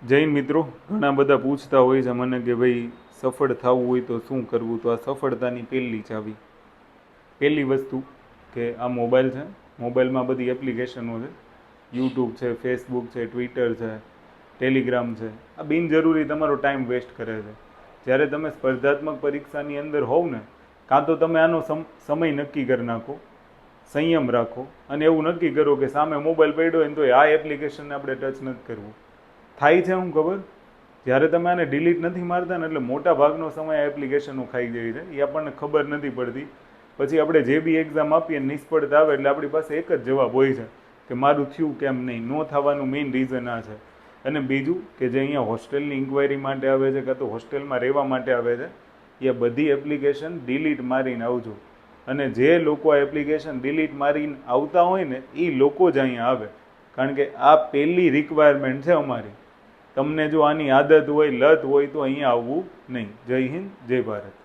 જૈન મિત્રો ઘણા બધા પૂછતા હોય છે મને કે ભાઈ સફળ થવું હોય તો શું કરવું. તો આ સફળતાની પહેલી ચાવી, પહેલી વસ્તુ કે આ મોબાઈલ છે. મોબાઈલમાં બધી એપ્લિકેશનો છે. યુટ્યુબ છે, ફેસબુક છે, ટ્વિટર છે, ટેલિગ્રામ છે. આ બિનજરૂરી તમારો ટાઈમ વેસ્ટ કરે છે. જ્યારે તમે સ્પર્ધાત્મક પરીક્ષાની અંદર હોવ ને, કાં તો તમે આનો સમય નક્કી કરી નાખો, સંયમ રાખો અને એવું નક્કી કરો કે સામે મોબાઈલ પડ્યો હોય ને તો આ એપ્લિકેશનને આપણે ટચ નથી કરવું. થાય છે હું ખબર, જ્યારે તમે આને ડિલીટ નથી મારતા ને એટલે મોટા ભાગનો સમય આ એપ્લિકેશનો ખાઈ જાય છે. એ આપણને ખબર નથી પડતી. પછી આપણે જે બી એક્ઝામ આપીએ નિષ્ફળતા આવે એટલે આપણી પાસે એક જ જવાબ હોય છે કે મારું થયું કેમ નહીં. ન થવાનું મેઇન રીઝન આ છે. અને બીજું કે જે અહીંયા હોસ્ટેલની ઇન્ક્વાયરી માટે આવે છે કાં તો હોસ્ટેલમાં રહેવા માટે આવે છે, એ બધી એપ્લિકેશન ડિલીટ મારીને આવજો. અને જે લોકો આ એપ્લિકેશન ડિલીટ મારીને આવતા હોય ને એ લોકો જ અહીંયા આવે, કારણ કે આ પહેલી રિક્વાયરમેન્ટ છે અમારી. તમને જો આની આદત હોય, લત હોય તો અહીંયા આવવું નહીં. જય હિન્દ, જય ભારત.